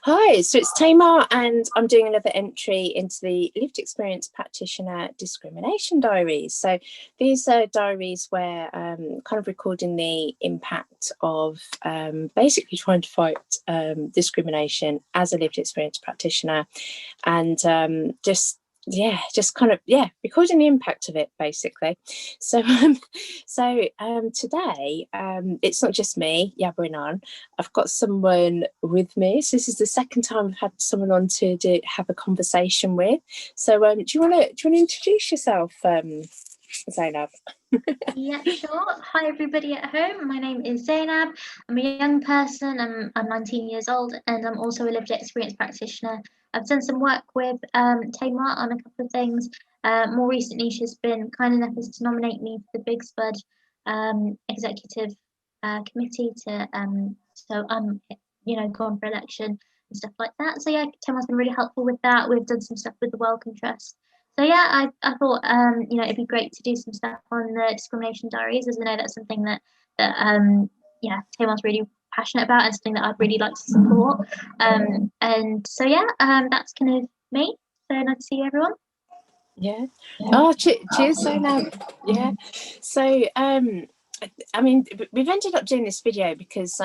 Hi, so it's Tamar, and I'm doing another entry into the Lived Experience Practitioner Discrimination Diaries. So these are diaries where kind of recording the impact of basically trying to fight discrimination as a lived experience practitioner, and just kind of recording the impact of it basically. So today it's not just me yabbering on. I've got someone with me. So this is the second time I've had someone on to have a conversation with. So do you want to introduce yourself, Zaynab? Yeah, sure. Hi, everybody at home. My name is Zaynab. I'm a young person. I'm 19 years old, and I'm also a lived experience practitioner. I've done some work with Tamar on a couple of things. More recently, she's been kind enough as to nominate me for the Big Spud executive committee to go on for election and stuff like that. So yeah, Tamar's been really helpful with that. We've done some stuff with the Wellcome Trust. So yeah, I thought it'd be great to do some stuff on the discrimination diaries, as I know that's something that Tamar's really passionate about and something that I'd really like to support. And so yeah, that's kind of me. So nice to see everyone. Yeah. Oh, cheers, Zaynab. Yeah. So I mean, we've ended up doing this video because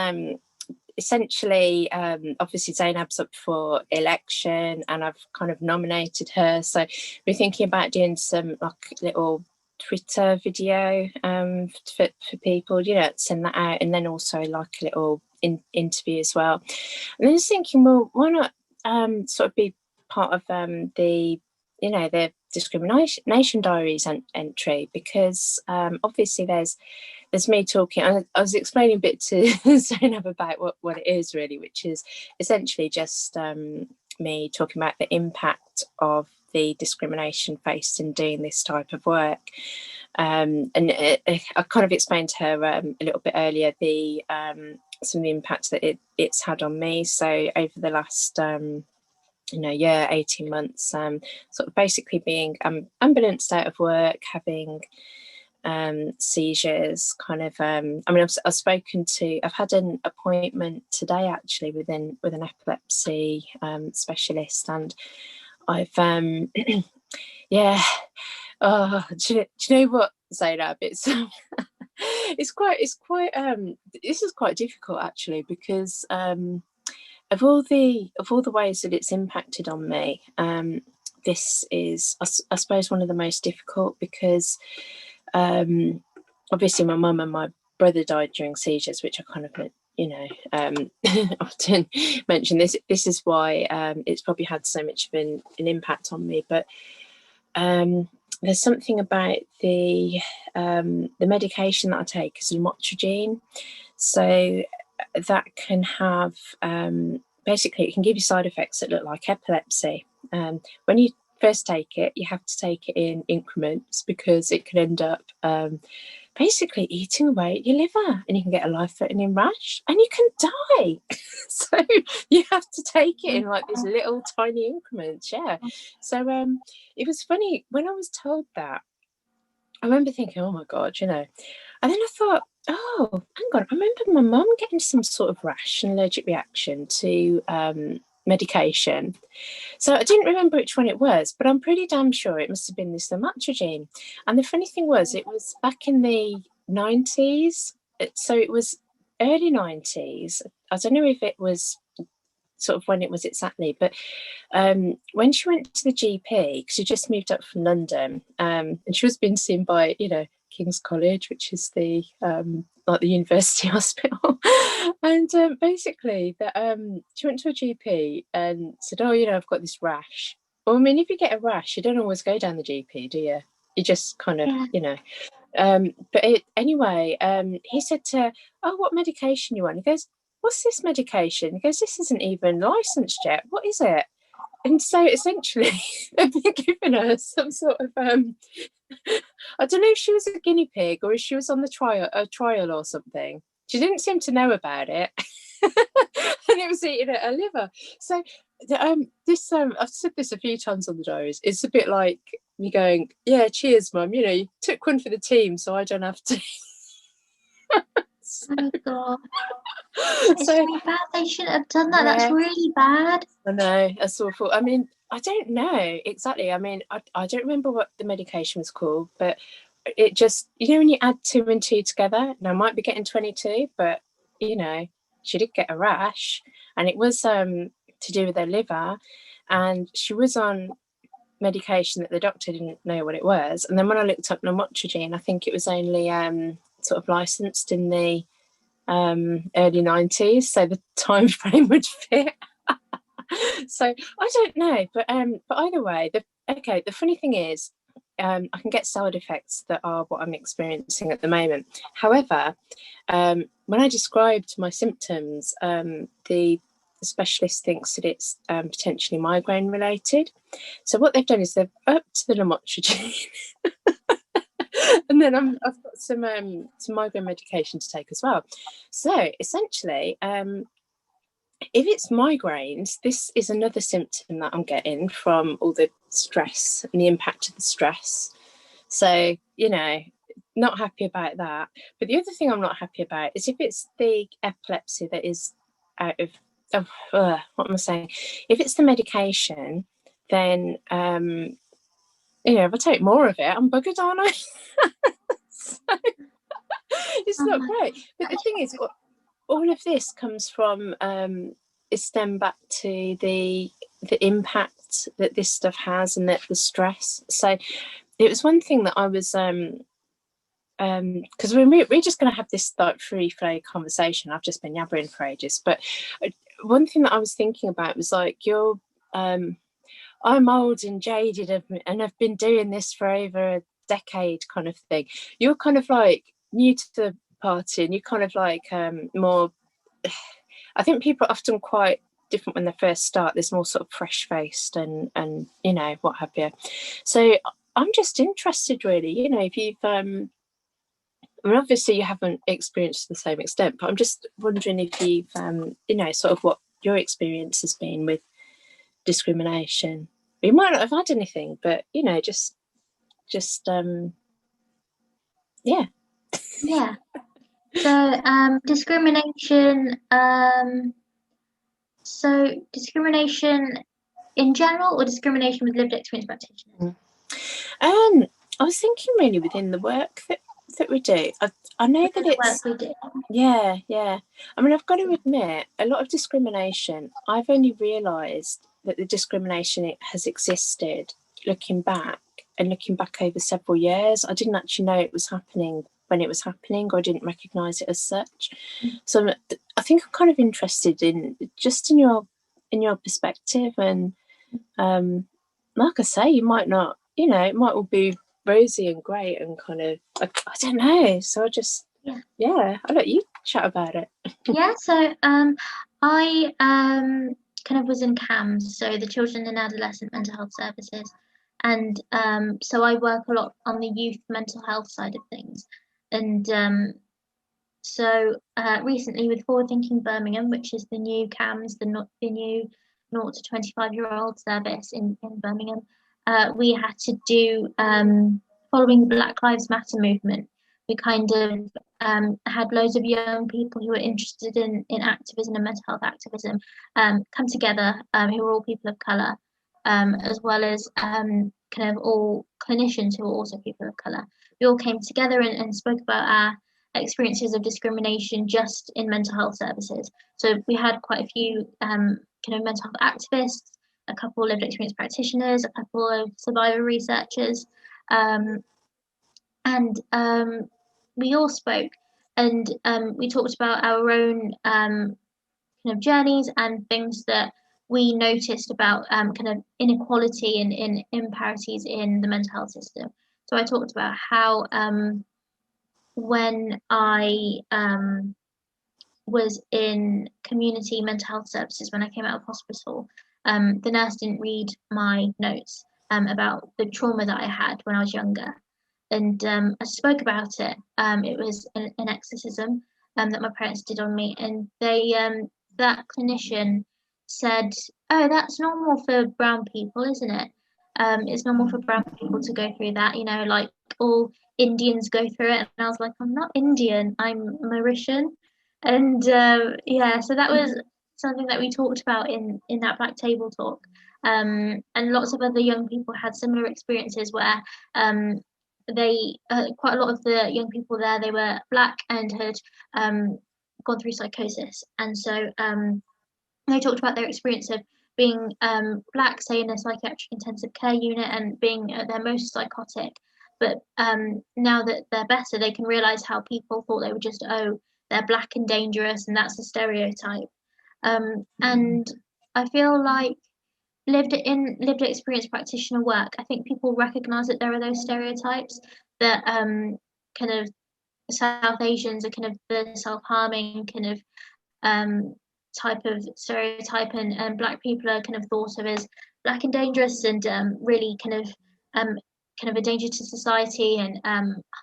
essentially, obviously Zaynab's up for election and I've kind of nominated her. So we're thinking about doing some like little Twitter video for people, send that out, and then also like a little interview as well. And then I was thinking, well, why not sort of be part of the discrimination diaries entry, because obviously there's me talking. I was explaining a bit to Zainab about what it is really, which is essentially just me talking about the impact of the discrimination faced in doing this type of work. And I kind of explained to her a little bit earlier some of the impact that it's had on me. So over the last 18 months, sort of basically being ambulanced out of work, having seizures, kind of I've had an appointment today actually with an epilepsy specialist, and I've yeah. Oh, do you know what, Zainab? It's it's quite this is quite difficult actually, because of all the ways that it's impacted on me, this is I suppose one of the most difficult, because obviously my mum and my brother died during seizures, which I kind of often mention. This is why it's probably had so much of an impact on me. But there's something about the medication that I take is lamotrigine. So that can have basically, it can give you side effects that look like epilepsy. When you first take it, you have to take it in increments, because it can end up basically eating away at your liver, and you can get a life-threatening rash and you can die. So you have to take it in like these little tiny increments. Yeah. So it was funny when I was told that. I remember thinking, oh my God, and then I thought, oh, hang on, I remember my mum getting some sort of rash and allergic reaction to medication. So I didn't remember which one it was, but I'm pretty damn sure it must have been this lamotrigine. And the funny thing was, it was back in the 90s. So it was early 90s. I don't know if it was sort of when it was exactly, but when she went to the GP, because she just moved up from London, and she was being seen by King's College, which is the like the university hospital, and basically that she went to a GP and said, oh, I've got this rash. Well, I mean, if you get a rash, you don't always go down the GP, do you? You just kind of anyway, he said to her, oh, what medication you on? He goes, what's this medication? He goes, this isn't even licensed yet. What is it? And so essentially they've been giving her some sort of I don't know if she was a guinea pig or if she was on the trial or something. She didn't seem to know about it. And it was eating at her liver. So this I've said this a few times on the diaries. It's a bit like me going, yeah, cheers, mum. You took one for the team, so I don't have to. Oh my God. That is so bad. They shouldn't have done that. That's really bad. I know, that's awful. I mean, I don't know exactly. I mean, I don't remember what the medication was called, but it just, when you add 2 and 2 together, now I might be getting 22, but, she did get a rash, and it was to do with her liver, and she was on medication that the doctor didn't know what it was. And then when I looked up lamotrigine, I think it was only sort of licensed in the early 90s, so the time frame would fit. So I don't know, but either way, the funny thing is, I can get side effects that are what I'm experiencing at the moment. However, when I described my symptoms, the specialist thinks that it's potentially migraine related. So what they've done is they've upped the lamotrigine, and then I've got some migraine medication to take as well. So essentially, if it's migraines, this is another symptom that I'm getting from all the stress and the impact of the stress. So, not happy about that. But the other thing I'm not happy about is if it's the epilepsy that is out of what am I saying? If it's the medication, then, if I take more of it, I'm buggered, aren't I? So, it's not great. But the thing is, all of this comes from is stem back to the impact that this stuff has, and that the stress. So it was one thing that I was because we're just going to have this like free flow conversation. I've just been yabbering for ages, but one thing that I was thinking about was like, I'm old and jaded and I've been doing this for over a decade kind of thing. You're kind of like new to the party, and you're kind of like more, I think people are often quite different when they first start. There's more sort of fresh faced and what have you. So I'm just interested really, if you've I mean, obviously you haven't experienced to the same extent, but I'm just wondering if you've sort of what your experience has been with discrimination. You might not have had anything, but just yeah. Yeah. So discrimination. So discrimination in general, or discrimination with lived experience practitioners? I was thinking really within the work that we do. I know that it's work we do. Yeah. I mean, I've got to admit, a lot of discrimination, I've only realised that the discrimination has existed looking back over several years. I didn't actually know it was happening when it was happening, or I didn't recognise it as such. So I think I'm kind of interested in your perspective, and like I say, you might not, it might all be rosy and great and kind of, I don't know. So I just, I'll let you chat about it. Yeah, so I kind of was in CAMS, so the Children and Adolescent Mental Health Services, and so I work a lot on the youth mental health side of things, and so recently with Forward Thinking Birmingham, which is the new CAMS, the new 0 to 25-year-old service in Birmingham, we had to do following the Black Lives Matter movement. We kind of had loads of young people who were interested in activism and mental health activism come together, who were all people of colour, as well as kind of all clinicians who were also people of colour. We all came together and spoke about our experiences of discrimination just in mental health services. So we had quite a few kind of mental health activists, a couple of lived experience practitioners, a couple of survivor researchers, and we all spoke, and we talked about our own kind of journeys and things that we noticed about kind of inequality and in imparities in the mental health system. So I talked about how when I was in community mental health services, when I came out of hospital, the nurse didn't read my notes about the trauma that I had when I was younger. And I spoke about it. It was an exorcism that my parents did on me. And that clinician said, "Oh, that's normal for brown people, isn't it? It's normal for brown people to go through that, like all Indians go through it, and I was like, I'm not Indian, I'm Mauritian. And yeah, so that was something that we talked about in that Black Table talk. And lots of other young people had similar experiences where they quite a lot of the young people there, they were Black and had gone through psychosis, and so they talked about their experience of being Black, say in a psychiatric intensive care unit, and being at their most psychotic. But now that they're better, they can realize how people thought they were just, oh, they're Black and dangerous, and that's a stereotype. And I feel like lived experience practitioner work, I think people recognize that there are those stereotypes that kind of South Asians are kind of the self-harming kind of type of stereotype, and Black people are kind of thought of as Black and dangerous, and really kind of a danger to society, and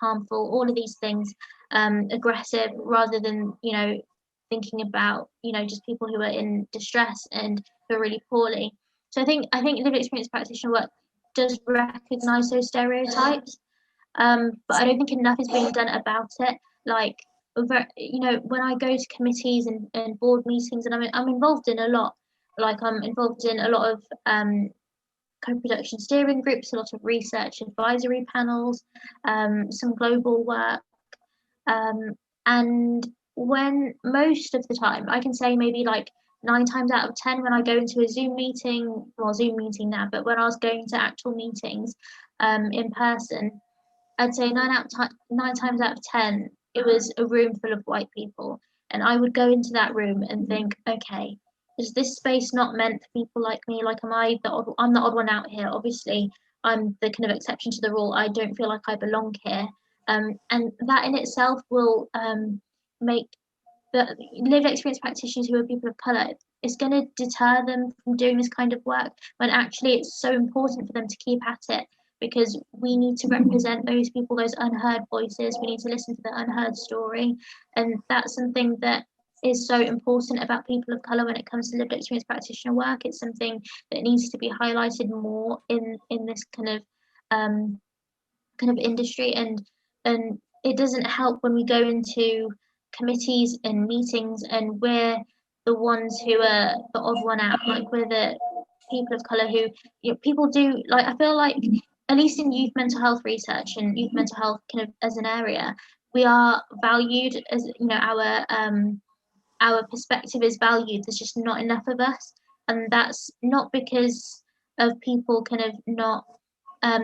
harmful, all of these things, aggressive, rather than thinking about just people who are in distress and who are really poorly. So I think lived experience practitioner work does recognize those stereotypes, but I don't think enough is being done about it. Like, when I go to committees and board meetings, and I'm involved in a lot. Like, I'm involved in a lot of co-production steering groups, a lot of research advisory panels, some global work, and when most of the time, I can say maybe like 9 times out of 10, when I go into a Zoom meeting, well, Zoom meeting now, but when I was going to actual meetings in person, I'd say 9 times out of 10, it was a room full of white people. And I would go into that room and think, okay, is this space not meant for people like me? Like, I'm the odd one out here. Obviously, I'm the kind of exception to the rule. I don't feel like I belong here. And that in itself will make the lived experience practitioners who are people of colour, it's going to deter them from doing this kind of work, when actually it's so important for them to keep at it, because we need to represent those people, those unheard voices. We need to listen to the unheard story. And that's something that is so important about people of colour when it comes to lived experience practitioner work. It's something that needs to be highlighted more in this kind of industry. And it doesn't help when we go into committees and meetings and we're the ones who are the odd one out. Like, we're the people of color who, people do, like, I feel like at least in youth mental health research and youth mental health kind of as an area, we are valued as, our perspective is valued. There's just not enough of us, and that's not because of people kind of not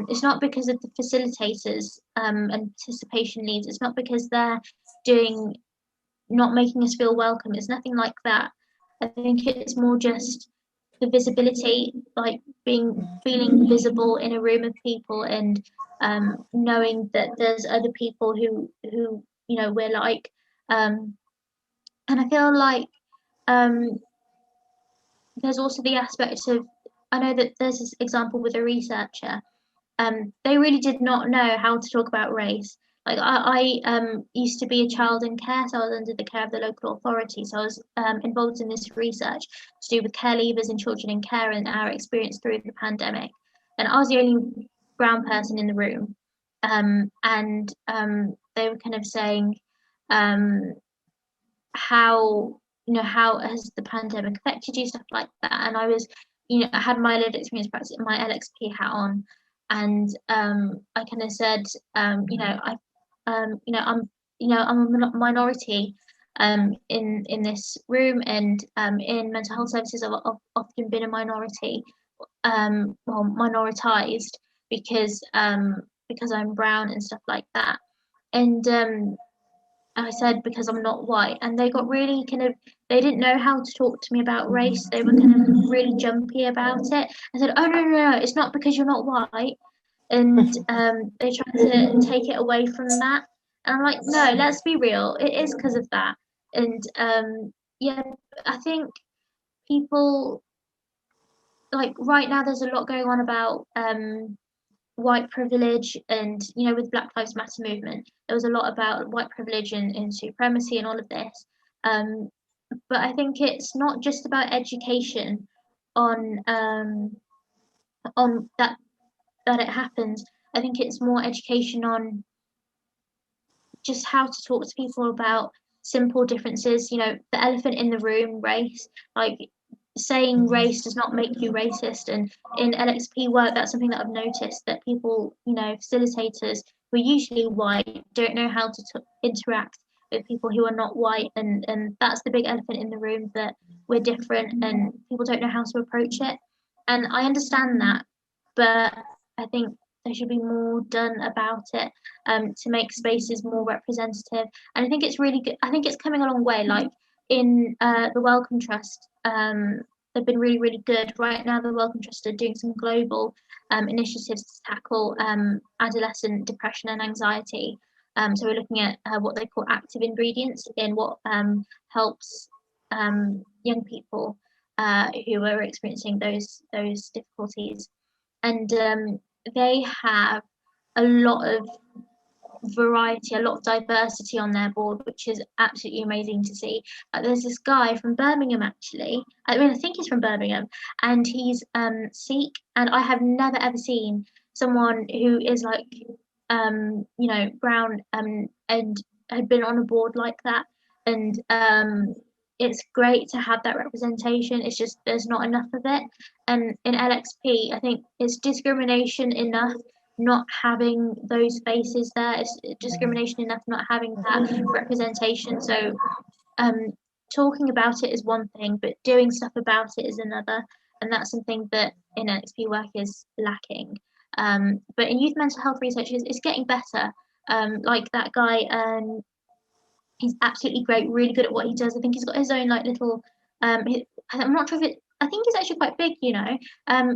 it's not because of the facilitators and participation leads. It's not because they're doing not making us feel welcome. It's nothing like that. I think it's more just the visibility, like feeling visible in a room of people, and knowing that there's other people who we're like. And I feel like um, there's also the aspect of, I know that there's this example with a researcher. They really did not know how to talk about race. Like, I used to be a child in care, so I was under the care of the local authority. So I was involved in this research to do with care leavers and children in care and our experience through the pandemic. And I was the only brown person in the room. And they were kind of saying um, how how has the pandemic affected you, stuff like that. And I was, I had my lived experience practice, my LXP hat on, and I kind of said, I'm a minority in this room, and in mental health services, I've often been a minority, well, minoritized, because I'm brown and stuff like that. And I said, because I'm not white, and they got really kind of, they didn't know how to talk to me about race. They were kind of really jumpy about it. I said, oh, no, no, no, it's not because you're not white. And they tried to take it away from that. And I'm like, no, let's be real. It is because of that. And yeah, I think people, like, right now, there's a lot going on about white privilege, and with Black Lives Matter movement, there was a lot about white privilege and supremacy and all of this. But I think it's not just about education on that it happens. I think it's more education on just how to talk to people about simple differences. You know, the elephant in the room, race. Like, saying race does not make you racist. And in LXP work, that's something that I've noticed, that people, you know, facilitators who are usually white don't know how to interact with people who are not white, and that's the big elephant in the room, that we're different and people don't know how to approach it. And I understand that, but I think there should be more done about it, to make spaces more representative. And I think it's really good. I think it's coming a long way. Like in the Wellcome Trust, they've been really, really good. Right now, the Wellcome Trust are doing some global initiatives to tackle adolescent depression and anxiety. So we're looking at what they call active ingredients in what helps young people who are experiencing those difficulties. And they have a lot of variety, a lot of diversity on their board, which is absolutely amazing to see. There's this guy from Birmingham, actually. I mean, I think he's from Birmingham, and he's Sikh. And I have never ever seen someone who is like, you know, brown, and had been on a board like that. And it's great to have that representation. It's just there's not enough of it. And in LXP, I think it's discrimination enough not having those faces there. It's discrimination enough not having that representation. So talking about it is one thing, but doing stuff about it is another. And that's something that in LXP work is lacking. But in youth mental health research, it's getting better. Like that guy, he's absolutely great, really good at what he does. I think he's got his own like little, I'm not sure if it, I think it's actually quite big, you know,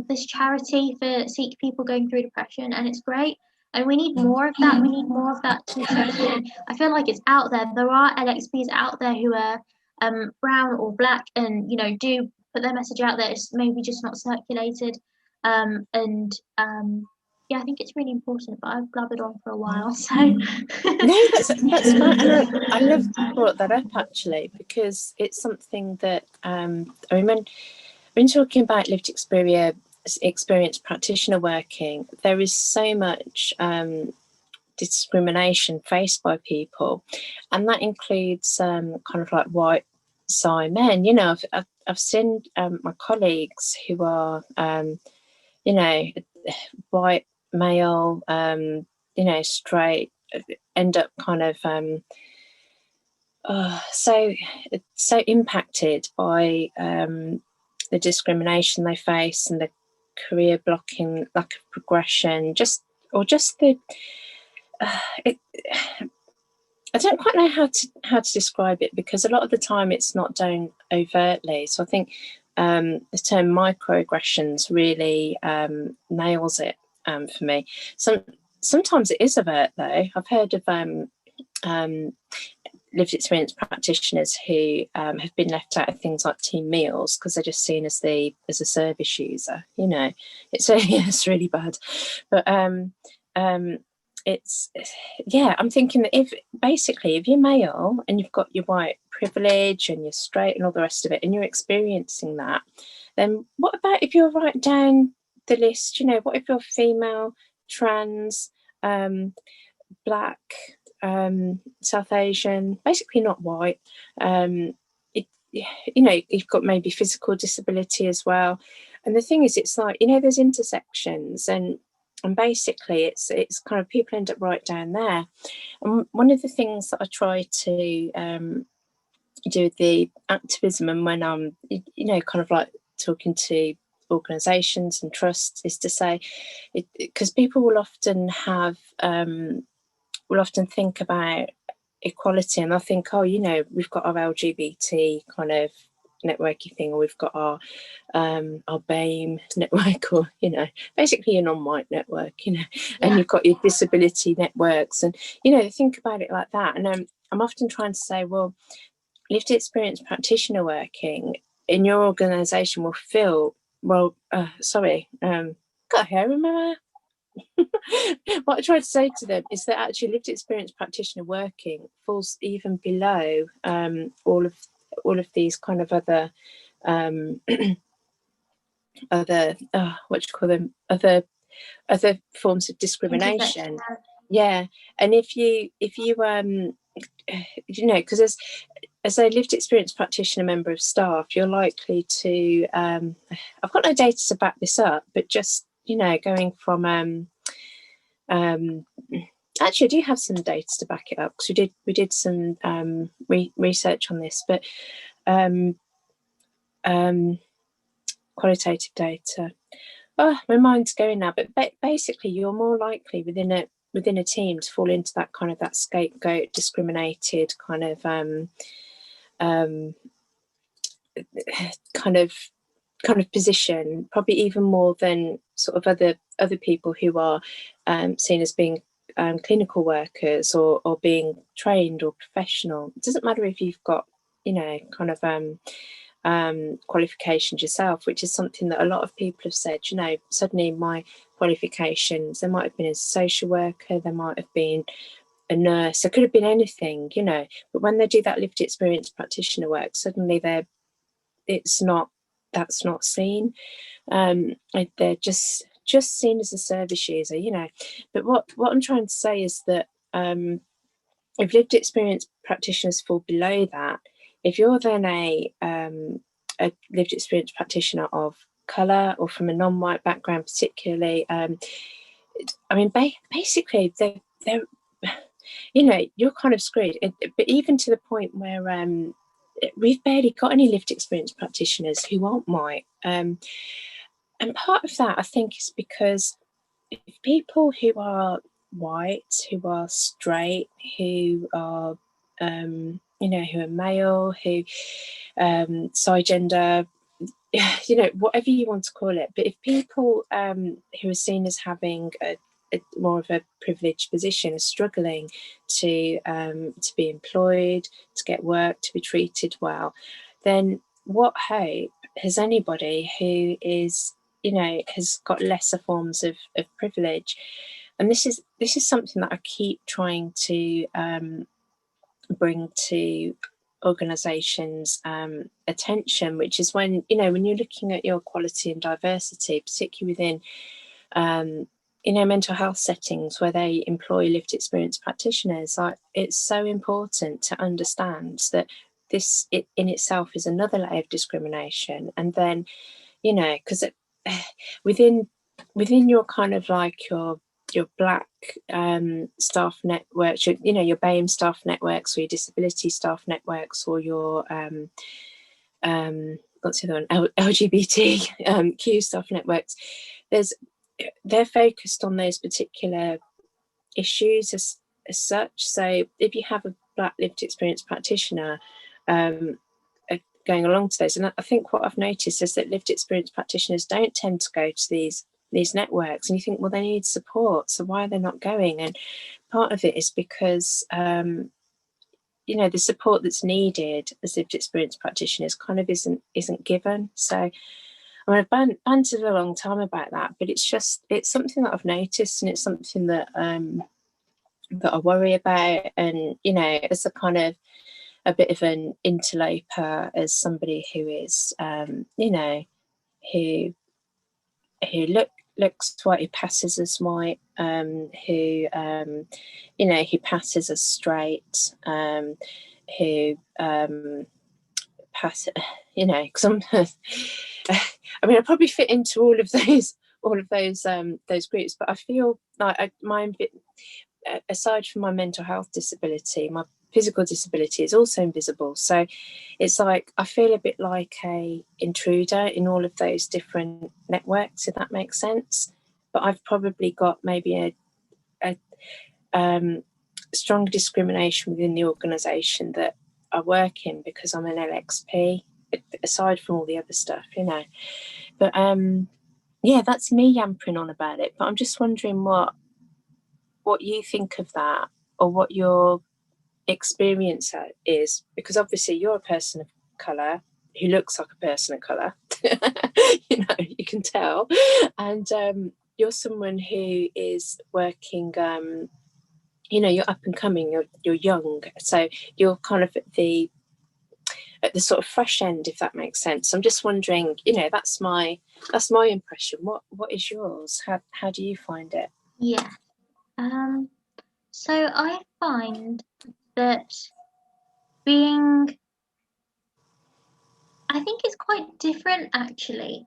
this charity for Sikh people going through depression, and it's great. And we need more of that. We need more of that to circulate. I feel like it's out there. There are LXPs out there who are brown or black, and you know, do put their message out there. It's maybe just not circulated. And yeah, I think it's really important. But I've blabbered on for a while, so no, that's fine. And I love that you brought that up, actually, because it's something that I mean, when talking about lived experience practitioner working, there is so much discrimination faced by people, and that includes kind of like white Psi men. You know, I've seen my colleagues who are you know, white male, you know, straight, end up kind of so impacted by the discrimination they face and the career blocking, lack of progression, just the I don't quite know how to describe it, because a lot of the time it's not done overtly. So I think the term microaggressions really nails it for me. Sometimes it is overt, though. I've heard of lived experience practitioners who have been left out of things like team meals because they're just seen as a service user. You know, it's yeah, it's really bad. But it's yeah, I'm thinking that if you're male and you've got your white privilege and you're straight and all the rest of it, and you're experiencing that, then what about if you're right down the list? You know, what if you're female, trans, black, South Asian, basically not white, you know, you've got maybe physical disability as well. And the thing is, it's like, you know, there's intersections, and basically it's kind of people end up right down there. And one of the things that I try to do with the activism, and when I'm, you know, kind of like talking to organisations and trusts, is to say, because people will often have will often think about equality, and I think, oh, you know, we've got our LGBT kind of networking thing, or we've got our BAME network, or, you know, basically a non-white network, you know, and you've got your disability networks, and, you know, think about it like that. And I'm often trying to say, well, lived experience practitioner working in your organisation will feel, well, got a hair in my mouth. What I try to say to them is that actually lived experience practitioner working falls even below all of these kind of other other what do you call them, other forms of discrimination. yeah. And if you you know, because as a lived experience practitioner member of staff, you're likely to I've got no data to back this up, but just, you know, going from actually I do have some data to back it up, because we did some research on this, but qualitative data. Oh, my mind's going now. But basically, you're more likely within a team to fall into that kind of that scapegoat, discriminated kind of kind of position, probably even more than sort of other people who are seen as being clinical workers, or being trained or professional. It doesn't matter if you've got, you know, kind of qualifications yourself, which is something that a lot of people have said. You know, suddenly my qualifications, there might have been a social worker, there might have been a nurse, there could have been anything, you know, but when they do that lived experience practitioner work, suddenly that's not seen. They're just seen as a service user, you know. But what I'm trying to say is that if lived experience practitioners fall below that, if you're then a lived experience practitioner of colour, or from a non-white background particularly, I mean, basically they're you know, you're kind of screwed. But even to the point where we've barely got any lived experience practitioners who aren't white, and part of that, I think, is because if people who are white, who are straight, who are you know, who are male, who cisgender, you know, whatever you want to call it, but if people who are seen as having a more of a privileged position are struggling to be employed, to get work, to be treated well, then what hope has anybody who is, you know, has got lesser forms of privilege? And this is something that I keep trying to bring to organisations' attention, which is when, you know, when you're looking at your equality and diversity, particularly within you know, mental health settings where they employ lived experience practitioners, it's so important to understand that this in itself is another layer of discrimination. And then, you know, because within your kind of like your black staff networks, you know, your BAME staff networks, or your disability staff networks, or your what's the other one, LGBTQ staff networks, they're focused on those particular issues as such. So if you have a black lived experience practitioner going along to those, and I think what I've noticed is that lived experience practitioners don't tend to go to these networks, and you think, well, they need support, so why are they not going? And part of it is because you know, the support that's needed as lived experience practitioners kind of isn't given. So I mean, I've bantered a long time about that, but it's something that I've noticed, and it's something that that I worry about. And, you know, as a kind of a bit of an interloper, as somebody who is you know, who looks white, who passes as white, who you know, who passes as straight, who pass, you know, because I'm I mean, I probably fit into all of those groups, but I feel like aside from my mental health disability, my physical disability is also invisible. So it's like I feel a bit like a intruder in all of those different networks, if that makes sense. But I've probably got maybe a strong discrimination within the organisation that I work in, because I'm an LXP, aside from all the other stuff, you know. But yeah, that's me yampering on about it. But I'm just wondering what you think of that, or what your experience is, because obviously you're a person of colour who looks like a person of colour. You know, you can tell, and you're someone who is working. You know, you're up and coming. You're young, so you're kind of at the sort of fresh end, if that makes sense. I'm just wondering, you know, that's my impression. What is yours? How do you find it? Yeah. So I find that being, I think it's quite different actually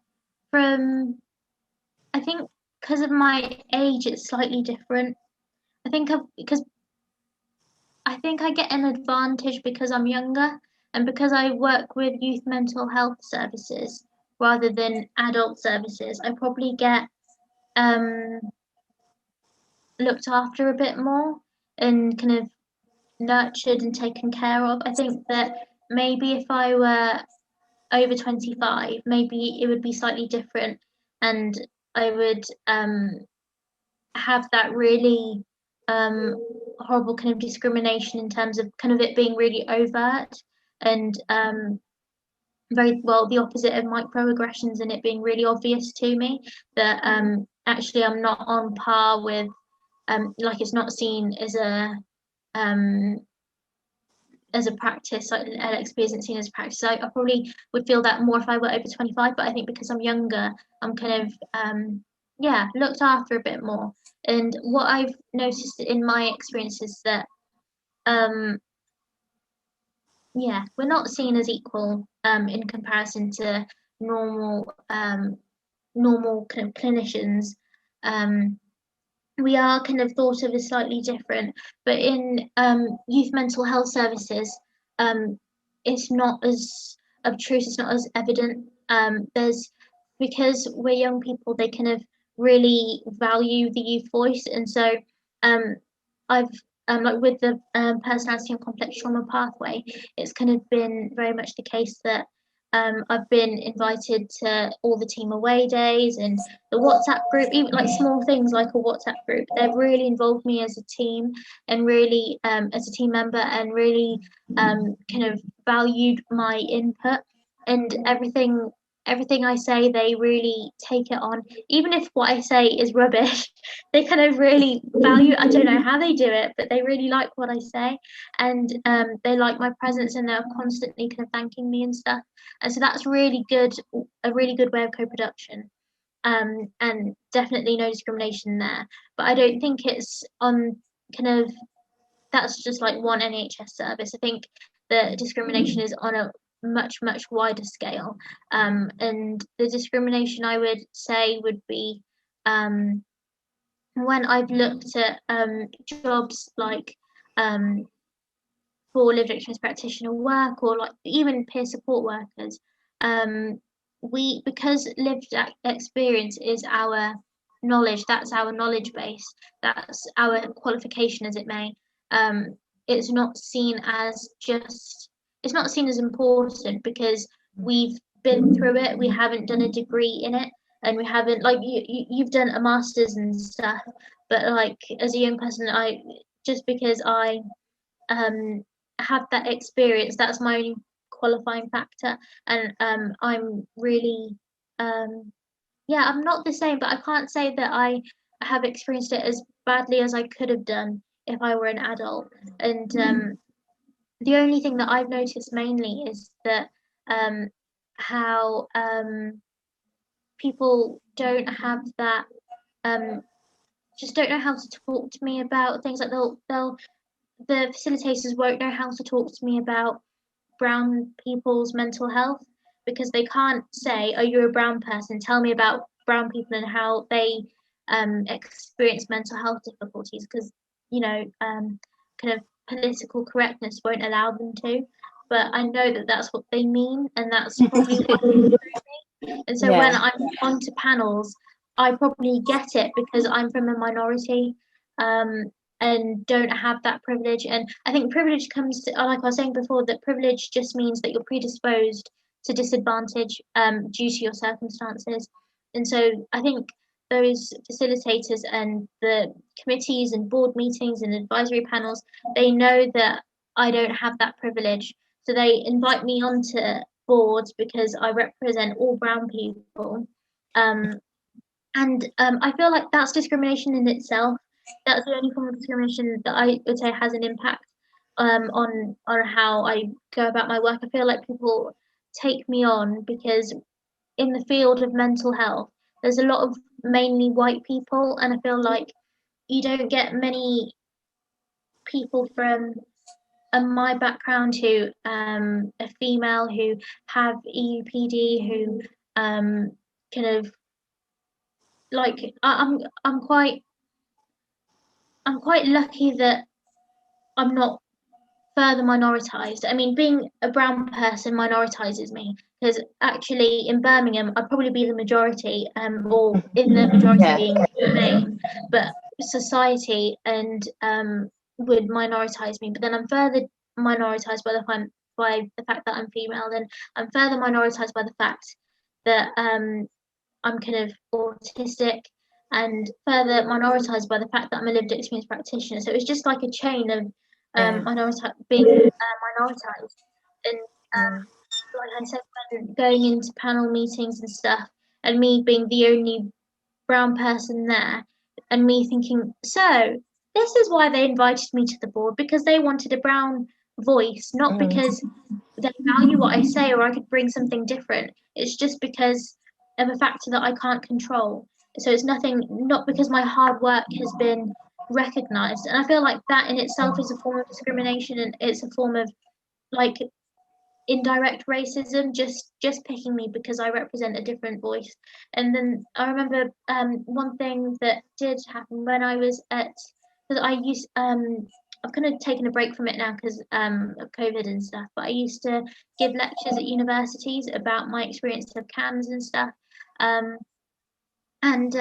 from, I think because of my age, it's slightly different. Because I think I get an advantage because I'm younger and because I work with youth mental health services rather than adult services. I probably get um, looked after a bit more and kind of nurtured and taken care of. I think that maybe if I were over 25, maybe it would be slightly different and I would have that really um, horrible kind of discrimination in terms of kind of it being really overt and very well the opposite of microaggressions and it being really obvious to me that actually I'm not on par with like it's not seen um, as a practice, like LXP isn't seen as a practice. So I probably would feel that more if I were over 25, but I think because I'm younger, I'm kind of yeah, looked after a bit more. And what I've noticed in my experience is that um yeah, we're not seen as equal in comparison to normal normal kind of clinicians. Um we are kind of thought of as slightly different, but in youth mental health services, um, it's not as obtruse, it's not as evident. There's because we're young people, they kind of really value the youth voice, and so um, I've like with the personality and complex trauma pathway, it's kind of been very much the case that I've been invited to all the team away days and the WhatsApp group, even like small things like a WhatsApp group. They've really involved me as a team and really as a team member and really kind of valued my input and everything I say they really take it on. Even if what I say is rubbish, they kind of really value it. I don't know how they do it, but they really like what I say and they like my presence and they're constantly kind of thanking me and stuff. And so that's really good, a really good way of co-production. And definitely no discrimination there. But I don't think it's on kind of that's just like one NHS service. I think the discrimination is on a much wider scale. And the discrimination I would say would be when I've looked at jobs like for lived experience practitioner work or like even peer support workers, um, we because lived experience is our knowledge, that's our knowledge base, that's our qualification as it may. Um, it's not seen as just it's not seen as important because we've been through it, we haven't done a degree in it, and we haven't like you've done a master's and stuff, but like as a young person, I just because I um, have that experience. That's my only qualifying factor, and I'm really yeah, I'm not the same, but I can't say that I have experienced it as badly as I could have done if I were an adult. And the only thing that I've noticed mainly is that um, how people don't have that um, just don't know how to talk to me about things like they'll the facilitators won't know how to talk to me about brown people's mental health because they can't say, "Oh, you're a brown person. Tell me about brown people and how they experience mental health difficulties." Because kind of political correctness won't allow them to. But I know that that's what they mean, and that's probably what they do. And so when Yeah, I'm onto panels, I probably get it because I'm from a minority um, and don't have that privilege. And I think privilege comes to, like I was saying before, that privilege just means that you're predisposed to disadvantage due to your circumstances. And so I think those facilitators and the committees and board meetings and advisory panels, they know that I don't have that privilege. So they invite me onto boards because I represent all brown people. Um, and I feel like that's discrimination in itself. That's the only form of discrimination that I would say has an impact on how I go about my work. I feel like people take me on because in the field of mental health, there's a lot of mainly white people, and I feel like you don't get many people from my background who are female, who have EUPD, who kind of like I'm quite lucky that I'm not further minoritized. I mean, being a brown person minoritizes me because actually in Birmingham I'd probably be the majority, or in the majority Yeah. being the name, but society and would minoritize me. But then I'm further minoritized by the fact that I'm female. Then I'm further minoritized by the fact that I'm kind of autistic, and further minoritized by the fact that I'm a lived experience practitioner. So it's just like a chain of being minoritized. And like I said, when going into panel meetings and stuff, and me being the only brown person there, and me thinking, so this is why they invited me to the board, because they wanted a brown voice, not because they value what I say or I could bring something different. It's just because of a factor that I can't control. So it's nothing, not because my hard work has been recognized. And I feel like that in itself is a form of discrimination, and it's a form of like indirect racism, just picking me because I represent a different voice. And then I remember one thing that did happen when I was at, because I've kind of taken a break from it now because of COVID and stuff, but I used to give lectures at universities about my experience of CAMS and stuff. And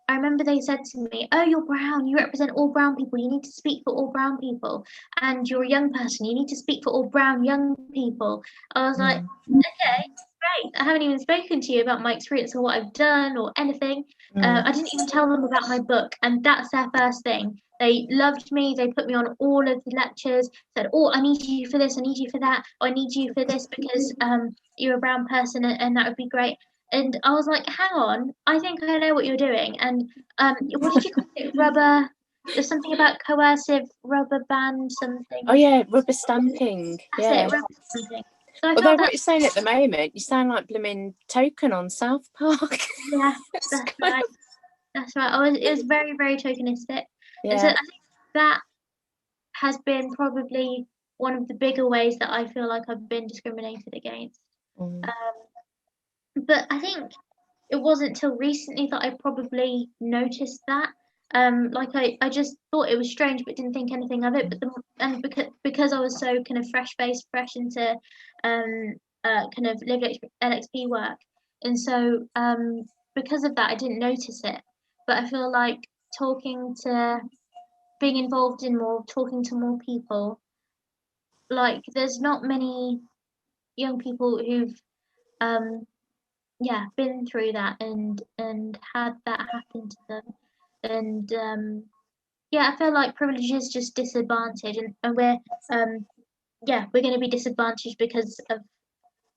I remember they said to me, "Oh, you're brown. You represent all brown people. You need to speak for all brown people. And you're a young person. You need to speak for all brown young people." I was like, "Okay, great. I haven't even spoken to you about my experience or what I've done or anything. I didn't even tell them about my book, and that's their first thing. They loved me. They put me on all of the lectures. Said, "Oh, I need you for this. I need you for that. I need you for this because you're a brown person, and that would be great." And I was like, hang on, I think I know what you're doing. And what did you call it? Rubber, there's something about coercive rubber band something. Oh yeah, rubber stamping. That's Yeah. it, rubber stamping. So I Although felt what that, you're saying at the moment, you sound like blooming Token on South Park. yeah, that's right. That's right. It was very, very tokenistic. And so I Yeah. think that has been probably one of the bigger ways that I feel like I've been discriminated against. But I think it wasn't till recently that I probably noticed that. Like I just thought it was strange, but didn't think anything of it. And because I was so kind of fresh into kind of lived LXP work, and so because of that, I didn't notice it. But I feel like being involved in more, talking to more people, like there's not many young people who've um, been through that and had that happen to them. And I feel like privilege is just disadvantage, and we're going to be disadvantaged because of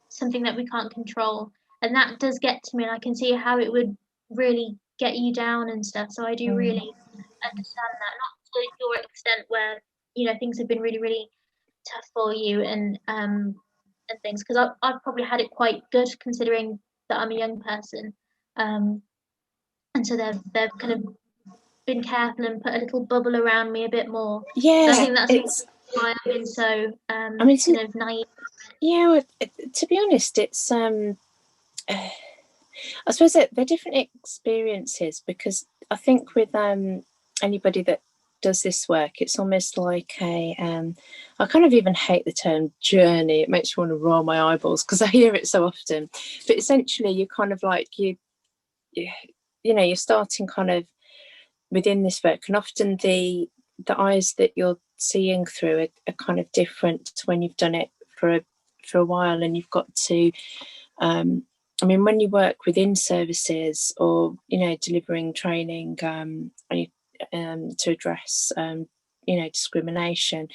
something that we can't control. And that does get to me, and I can see how it would really get you down and stuff. So I do really understand that, not to your extent where things have been really, really tough for you and things, because I've probably had it quite good considering that I'm a young person, and so they've kind of been careful and put a little bubble around me a bit more. Yeah. So I think that's why I've been so I mean, kind of naive. yeah. To be honest, it's I suppose that they're different experiences, because I think with anybody that does this work, it's almost like I kind of even hate the term journey. It makes me want to roll my eyeballs because I hear it so often. But essentially, you kind of like you're starting kind of within this work, and often the eyes that you're seeing through are kind of different to when you've done it for a while, and you've got to I mean, when you work within services or delivering training to address discrimination,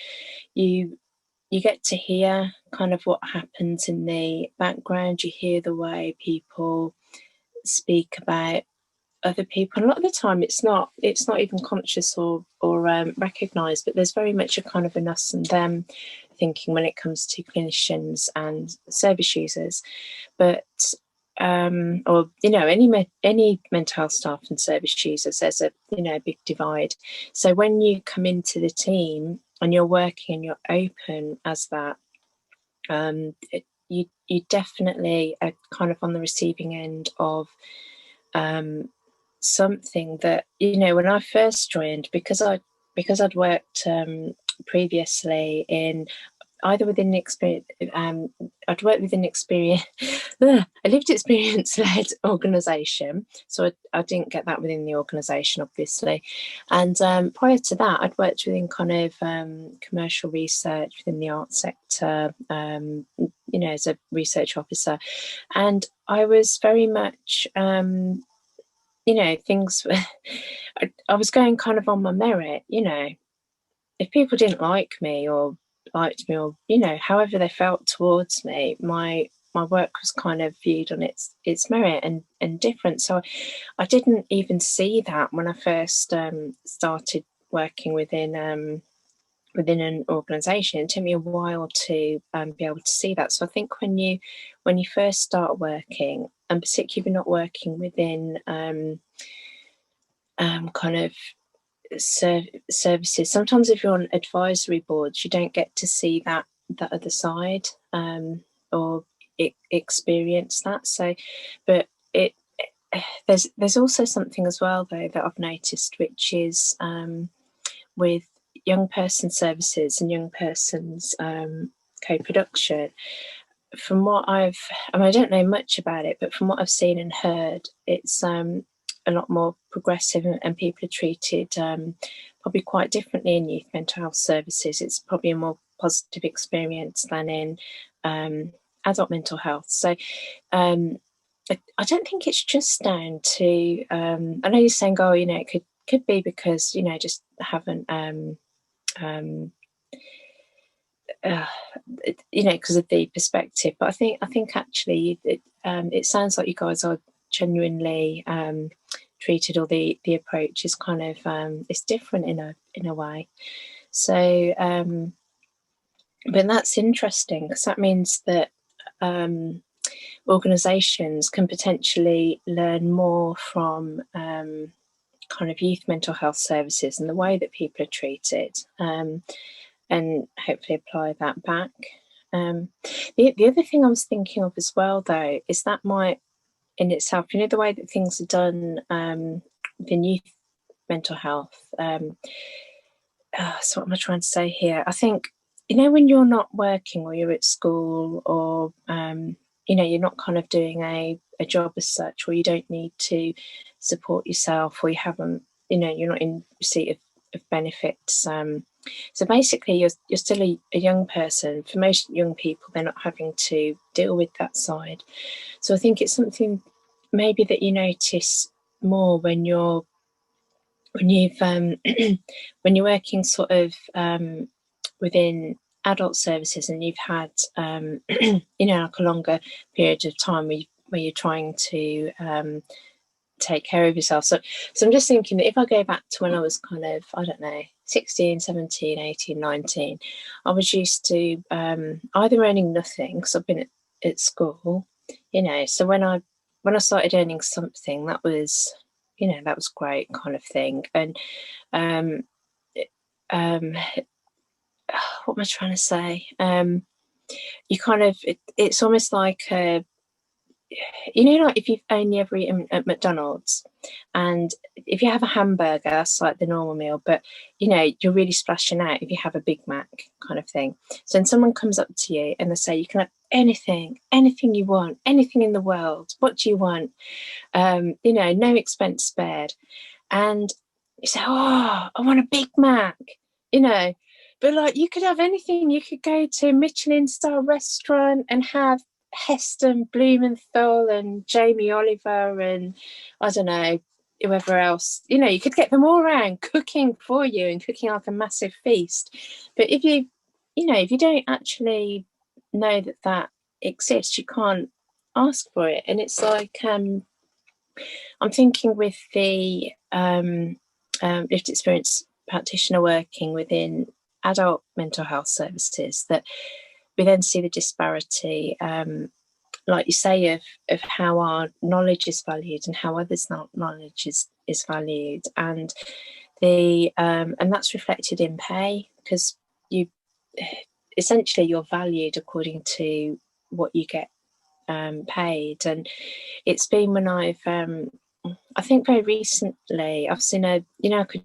you get to hear kind of what happens in the background. You hear the way people speak about other people, and a lot of the time it's not even conscious or recognized, but there's very much a kind of an us and them thinking when it comes to clinicians and service users. But or any mental health staff and service users, there's a big divide. So when you come into the team and you're working and you're open as that, you definitely are kind of on the receiving end of something that, when I first joined, because I'd worked previously in either within experience, I'd worked within experience, a lived experience-led organisation, so I didn't get that within the organisation, obviously. And prior to that, I'd worked within kind of commercial research within the arts sector, as a research officer, and I was very much, things. I was going kind of on my merit, if people didn't like me or liked me, or however they felt towards me, my work was kind of viewed on its merit and different. So I didn't even see that when I first started working within an organisation. It took me a while to be able to see that. So I think when you first start working, and particularly if you're not working within kind of services, sometimes if you're on advisory boards, you don't get to see that other side, or experience that. So, but there's also something as well though that I've noticed, which is with young person services and young person's co-production. From what I don't know much about it, but from what I've seen and heard, it's a lot more progressive, and people are treated probably quite differently in youth mental health services. It's probably a more positive experience than in adult mental health. So I don't think it's just down to, I know you're saying, it could be because, just haven't, because of the perspective. But I think actually it sounds like you guys are genuinely treated, or the approach is kind of it's different in a way. So but that's interesting, because that means that organisations can potentially learn more from kind of youth mental health services and the way that people are treated, and hopefully apply that back. The other thing I was thinking of as well, though, is that might in itself, the way that things are done within youth mental health. So what am I trying to say here? I think, when you're not working, or you're at school, or you're not kind of doing a job as such, or you don't need to support yourself, or you haven't, you're not in receipt of benefits. So basically, you're still a young person. For most young people, they're not having to deal with that side. So I think it's something maybe that you notice more when you're when you're working sort of within adult services, and you've had like a longer period of time where you're trying to take care of yourself. So I'm just thinking that if I go back to when I was kind of, I don't know, 16, 17, 18, 19, I was used to either earning nothing, because I've been at school, so when I started earning something, that was great, kind of thing. And what am I trying to say? You kind of, it's almost like like if you've only ever eaten at McDonald's, and if you have a hamburger, that's like the normal meal, but you're really splashing out if you have a Big Mac, kind of thing. So when someone comes up to you and they say you can have anything you want, anything in the world, what do you want? No expense spared. And you say, oh, I want a Big Mac, but like, you could have anything. You could go to a Michelin star restaurant and have Heston Blumenthal and Jamie Oliver and I don't know, whoever else. You could get them all around cooking for you and cooking like a massive feast. But if you don't actually know that exists, you can't ask for it. And it's like, I'm thinking with the lived experience practitioner working within adult mental health services, that we then see the disparity like you say, of how our knowledge is valued and how others' knowledge is valued, and and that's reflected in pay, because you essentially you're valued according to what you get paid. And it's been when I think very recently I've seen a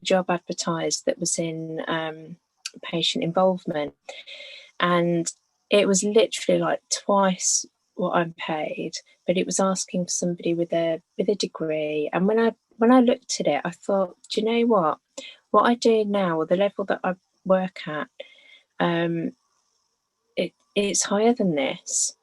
job advertised that was in patient involvement, and it was literally like twice what I'm paid, but it was asking for somebody with a degree. And when I looked at it, I thought, do you know what I do now, or the level that I work at, it's higher than this.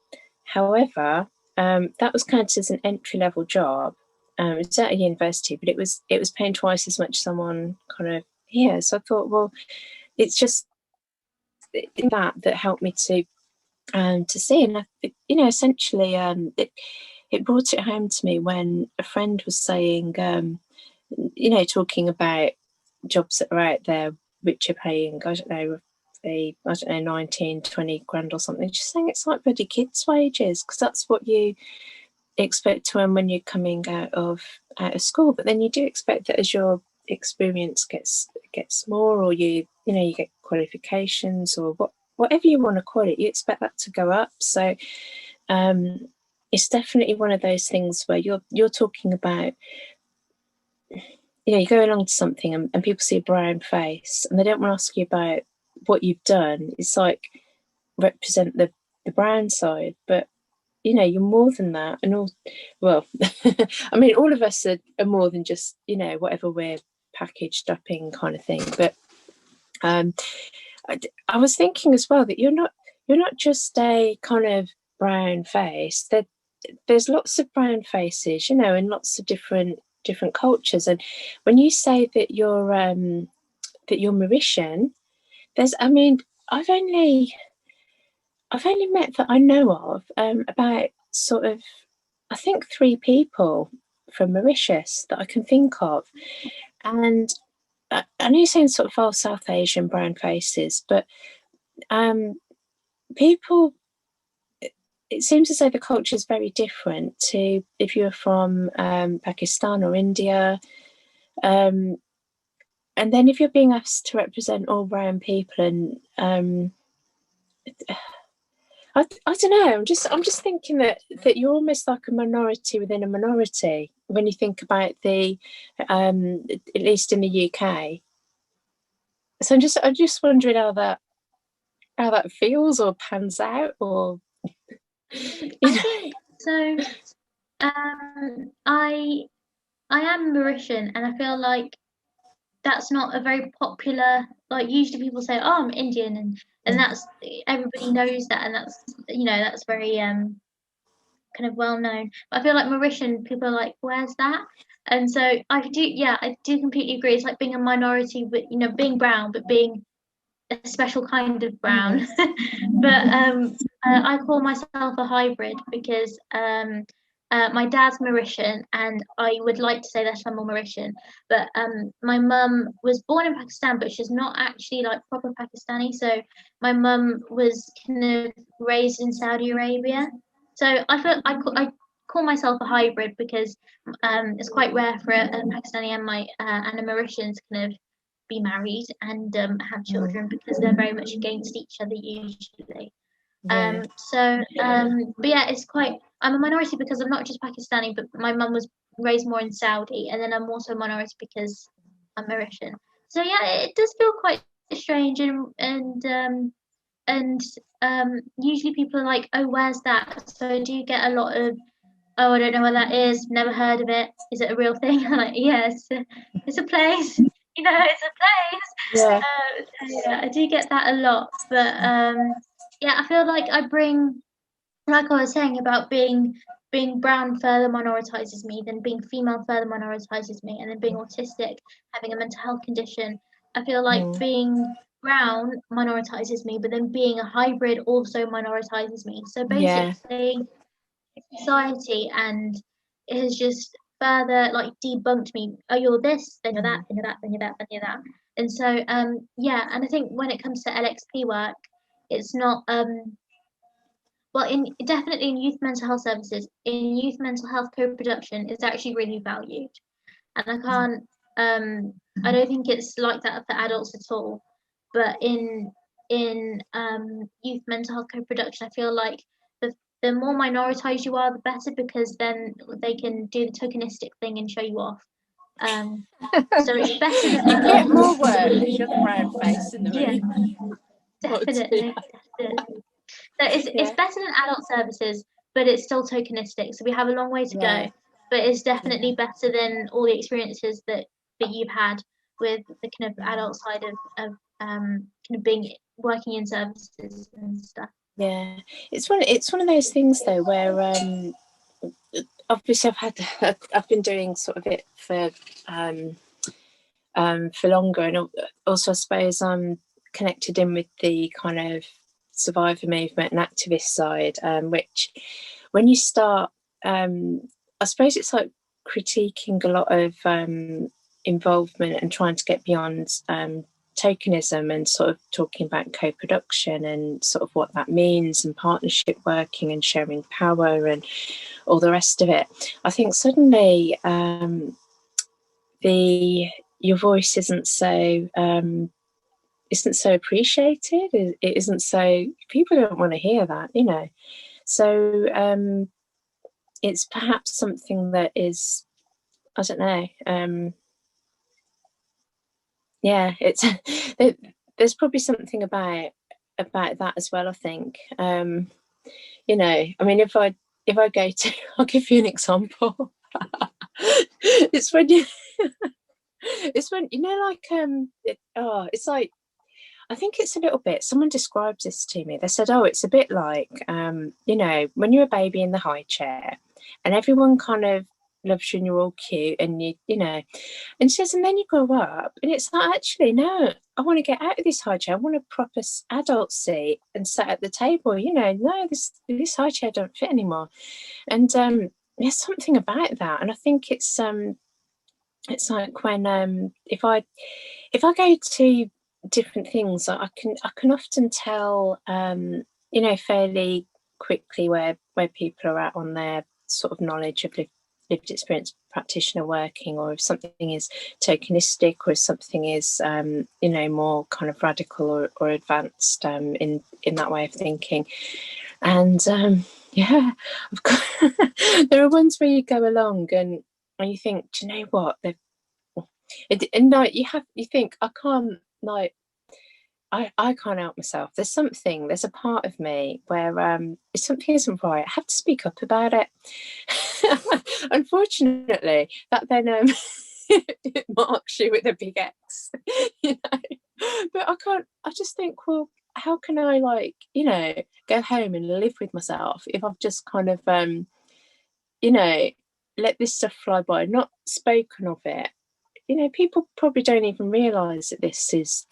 However, that was counted as an entry level job. It's at a university, but it was paying twice as much as someone kind of here. So I thought, well, it's just that helped me to see. And essentially, it brought it home to me when a friend was saying, talking about jobs that are out there which are paying, I don't know, 19, 20 grand or something. Just saying it's like bloody kids' wages, because that's what you expect to earn when you're coming out of school. But then you do expect that as your experience gets more, or you get qualifications, or whatever you want to call it, you expect that to go up. So it's definitely one of those things where you're talking about, you go along to something and people see a brown face and they don't want to ask you about what you've done. It's like, represent the brown side, but you're more than that. And I mean, all of us are more than just whatever we're packaged up in, kind of thing. But I was thinking as well that you're not just a kind of brown face. There's lots of brown faces, in lots of different cultures. And when you say that you're Mauritian, I've only met, that I know of, about sort of, I think, 3 people from Mauritius that I can think of. And I know you're saying sort of all South Asian brown faces, but people, it seems as though the culture is very different to if you're from Pakistan or India. And then if you're being asked to represent all brown people, and I don't know. I'm just thinking that you're almost like a minority within a minority when you think about at least in the UK. So I'm just wondering how that feels or pans out, or I think so. I am Mauritian, and I feel like that's not a very popular, like, usually people say, oh, I'm Indian, and that's, everybody knows that, and that's, that's very kind of well known. But I feel like Mauritian people are like, where's that? And so I do completely agree. It's like being a minority, but being brown, but being a special kind of brown. But I call myself a hybrid because my dad's Mauritian, and I would like to say that I'm more Mauritian. But my mum was born in Pakistan, but she's not actually like proper Pakistani. So my mum was kind of raised in Saudi Arabia. So I call myself a hybrid because it's quite rare for a Pakistani and a Mauritian to kind of be married and have children, because they're very much against each other usually. yeah. But yeah, I'm a minority because I'm not just Pakistani, but my mum was raised more in Saudi, and then I'm also a minority because I'm Mauritian. So yeah, it does feel quite strange, and usually people are like, oh, where's that? So I do get a lot of, oh, I don't know where that is, never heard of it. Is it a real thing? I'm like, yes, it's a place. It's a place. Yeah. Yeah, I do get that a lot. But yeah, I feel like I bring, like I was saying about being brown further minoritizes me, then being female further minoritizes me, and then being autistic, having a mental health condition. I feel like being brown minoritizes me, but then being a hybrid also minoritizes me. So Yeah. basically, society, and it has just further like debunked me. Oh, you're this, then you're that, then you're that, then you're that, then you're that. And so yeah, and I think when it comes to LXP work, it's not Well, in definitely in youth mental health services, in youth mental health co-production, it's actually really valued, and I don't think it's like that for adults at all. But in youth mental health co-production, I feel like the more minoritized you are, the better, because then they can do the tokenistic thing and show you off. So it's better than You get more work because you're the brown face in the room. Yeah, definitely. So it's better than adult services, but it's still tokenistic. So we have a long way to Yeah. go, but it's definitely better than all the experiences that you've had with the kind of adult side of kind of being working in services and stuff. Yeah, it's one of those things though where obviously I've been doing sort of it for longer, and also I suppose I'm connected in with the kind of survivor movement and activist side, which when you start, I suppose it's like critiquing a lot of involvement and trying to get beyond tokenism and sort of talking about co-production and sort of what that means, and partnership working and sharing power and all the rest of it. I think suddenly your voice isn't so appreciated. It isn't so, people don't want to hear that, you know. So it's perhaps something that is, I don't know. Yeah, it's there's probably something about that as well. I think, you know, I mean, if I go to, I'll give you an example. It's when you, it's when you know, like it's like, I think it's a little bit, someone described this to me. They said, oh, it's a bit like, you know, when you're a baby in the high chair and everyone kind of loves you and you're all cute and you know, and she says, and then you grow up and it's like, actually, no, I want to get out of this high chair. I want a proper adult seat and sit at the table, you know, no, this high chair don't fit anymore. And there's something about that. And I think it's like when if I go to different things, I can often tell, you know, fairly quickly where people are at on their sort of knowledge of lived experience practitioner working, or if something is tokenistic, or if something is you know, more kind of radical or advanced in that way of thinking. And yeah, of course, there are ones where you go along and you think, do you know what, and like you think, I can't, like I can't help myself. There's a part of me where if something isn't right, I have to speak up about it. Unfortunately, that then it marks you with a big X, you know. But I can't. I just think, well, how can I, like, you know, go home and live with myself if I've just kind of you know, let this stuff fly by, not spoken of it. You know, people probably don't even realise that this is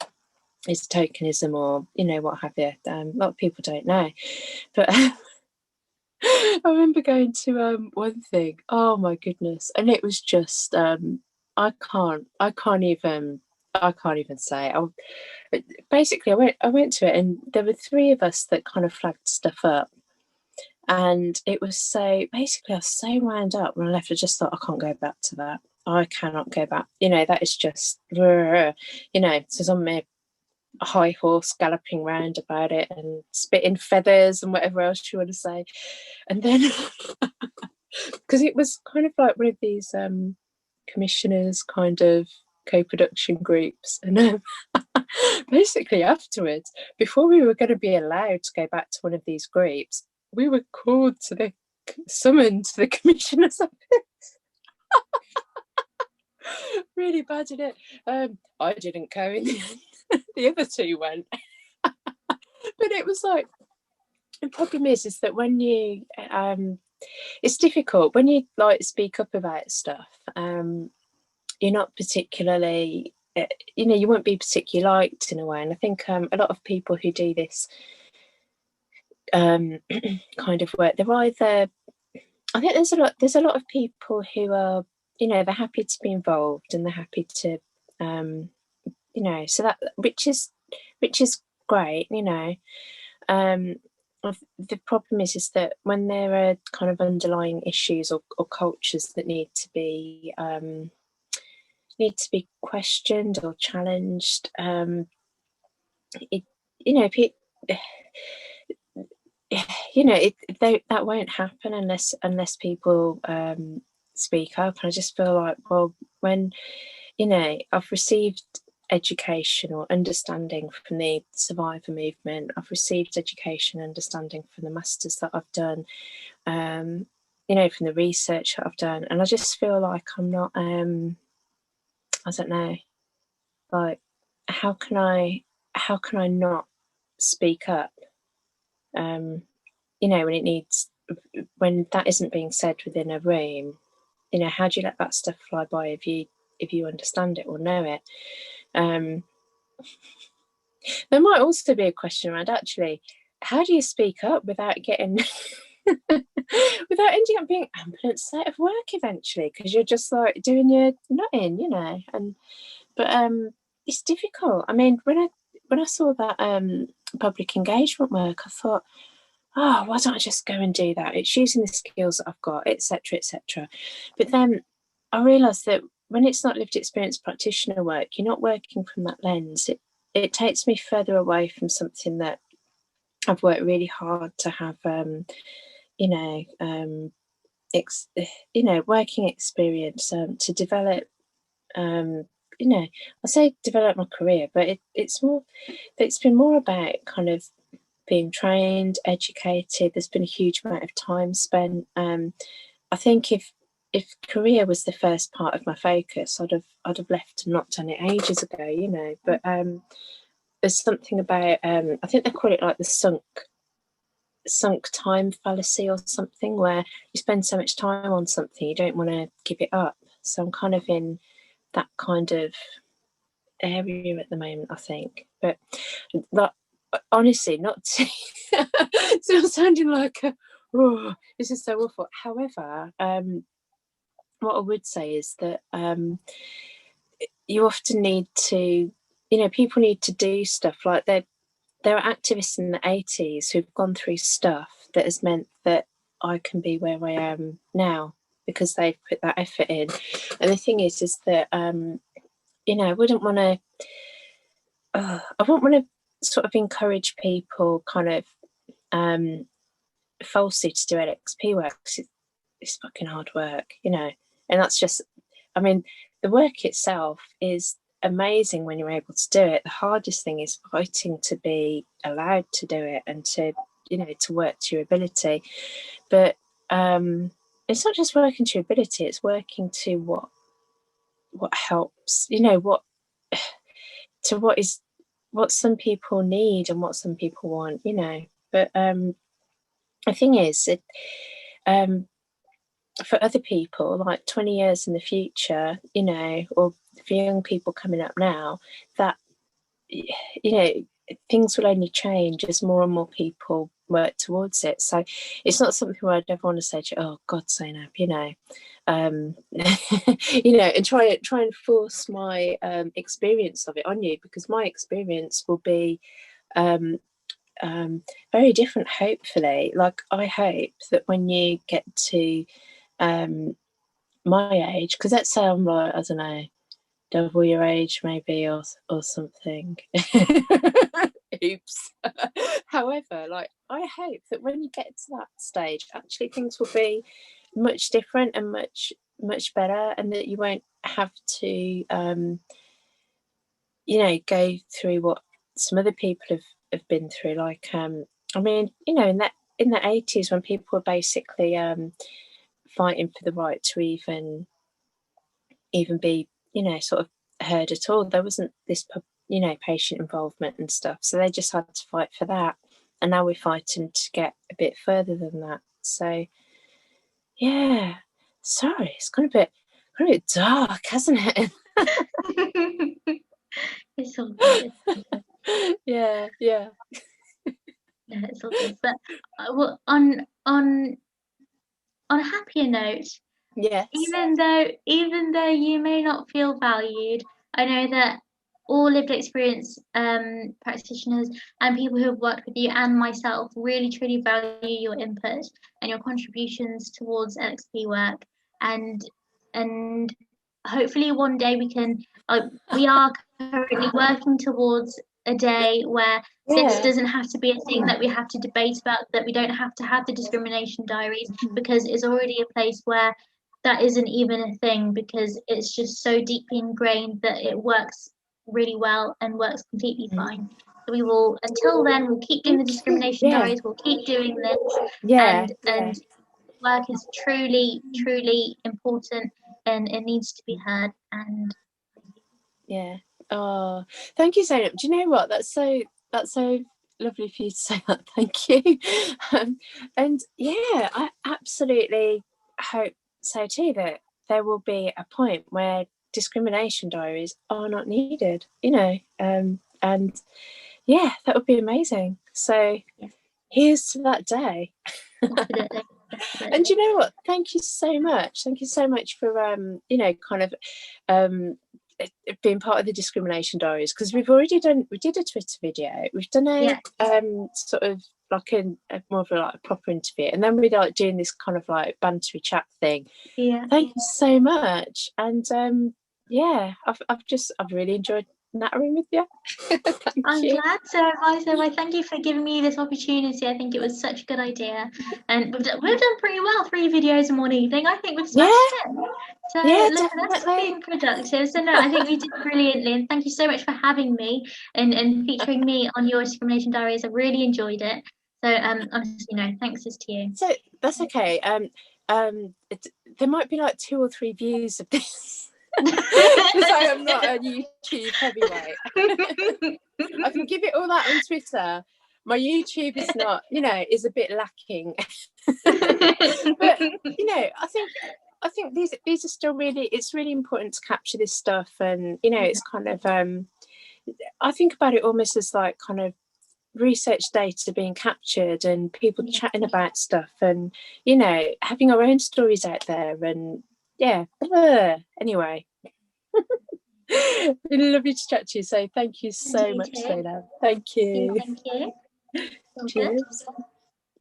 tokenism, or, you know, what have you. A lot of people don't know. But I remember going to one thing, oh my goodness, and it was just I can't even say. Basically, I went to it, and there were three of us that kind of flagged stuff up. And it was so, basically, I was so wound up when I left. I just thought, I can't go back to that. I cannot go back. You know, that is just, you know, so it's on my high horse galloping round about it and spitting feathers and whatever else you want to say. And then, because it was kind of like one of these commissioners kind of co-production groups. And basically afterwards, before we were going to be allowed to go back to one of these groups, we were called to the summoned to the commissioner's office. Really bad in it. I didn't go in the end. The other two went. But it was like, the problem is that when you it's difficult when you like speak up about stuff. You're not particularly, you know, you won't be particularly liked in a way. And I think a lot of people who do this kind of work, they're either, I think there's a lot of people who are, you know, they're happy to be involved and they're happy to you know, so that which is great, you know. the problem is that when there are kind of underlying issues or cultures that need to be questioned or challenged, it, you know, that won't happen unless people speak up. And I just feel like, well, when I've received education or understanding from the survivor movement, I've received education understanding from the masters that I've done, from the research that I've done, and I just feel like I'm not, I don't know, like how can I not speak up, when that isn't being said within a room. How do you let that stuff fly by if you understand it or know it? There might also be a question around, actually, how do you speak up without getting without ending up being ambulance out of work eventually, because you're just like doing your nutting, but it's difficult. I mean, when I saw that public engagement work, I thought, oh, why don't I just go and do that? It's using the skills that I've got, etc., etc. But then I realised that when it's not lived experience practitioner work, you're not working from that lens. It takes me further away from something that I've worked really hard to have, working experience, to develop. I say develop my career, but it's been more about kind of being trained, educated. There's been a huge amount of time spent. I think if career was the first part of my focus, I'd have left and not done it ages ago, But there's something about, I think they call it like the sunk time fallacy or something, where you spend so much time on something you don't want to give it up. So I'm kind of in that kind of area at the moment, I think. But that, honestly, not still sounding like oh, this is so awful. However, what I would say is that you often need to, people need to do stuff. Like there are activists in the 80s who've gone through stuff that has meant that I can be where I am now because they've put that effort in. And the thing is that I wouldn't want to. I wouldn't want to sort of encourage people kind of falsely to do LXP work. It's fucking hard work, and that's just. I mean, the work itself is amazing when you're able to do it. The hardest thing is fighting to be allowed to do it and to to work to your ability. But it's not just working to your ability, it's working to what helps, to what some people need and what some people want, But the thing is, for other people, like 20 years in the future, or for young people coming up now, that, things will only change as more and more people work towards it. So it's not something where I'd ever want to say to you, oh God, Zaynab, and try and force my experience of it on you, because my experience will be very different, hopefully. Like, I hope that when you get to my age, because let's say I'm like, I don't know, double your age maybe, or something. Oops. However, like, I hope that when you get to that stage, actually things will be much different and much better, and that you won't have to go through what some other people have been through. Like, I mean, in the 80s, when people were basically fighting for the right to even be sort of heard at all, there wasn't this patient involvement and stuff, so they just had to fight for that, and now we're fighting to get a bit further than that. So yeah, sorry, it's kind of a bit dark, hasn't it? It's all good. Yeah. No, it's all good. But well, on a happier note, Yes. even though you may not feel valued, I know that all lived experience practitioners and people who have worked with you and myself really truly value your input and your contributions towards LXP work, and and hopefully one day we are currently working towards a day where this doesn't have to be a thing that we have to debate about, that we don't have to have the discrimination diaries, because it's already a place where that isn't even a thing, because it's just so deeply ingrained that it works really well and works completely fine. So we will, until then, we'll keep doing the discrimination diaries, we'll keep doing this, and work is truly, truly important, and it needs to be heard. And yeah. Oh, thank you, Zaynab. Do you know what? That's so lovely for you to say that. Thank you. And yeah, I absolutely hope so too, that there will be a point where discrimination diaries are not needed, you know, and yeah, that would be amazing. So here's to that day. definitely. And you know what? Thank you so much. Thank you so much for you know, kind of being part of the discrimination diaries, because we did a Twitter video, we've done a sort of like a more of a proper interview, and then we're like doing this kind of like bantery chat thing. Thank you so much. And yeah, I've really enjoyed nattering with you. I'm glad. So I thank you for giving me this opportunity. I think it was such a good idea, and we've done pretty well. 3 videos in one evening. I think we've smashed it. So look at us being productive. So no, I think we did brilliantly, and thank you so much for having me and featuring me on your discrimination diaries. I really enjoyed it. So honestly, no, thanks is to you. So that's okay. There might be like 2 or 3 views of this. Because I am not a YouTube heavyweight. I can give it all that on Twitter. My YouTube is not, you know, is a bit lacking. But you know, I think these are still really, it's really important to capture this stuff, and you know, it's kind of I think about it almost as like kind of research data being captured and people chatting about stuff, and you know, having our own stories out there. And yeah, anyway. Really lovely to chat to you. So thank you so much, Zaynab. Thank you. Thank you. Cheers.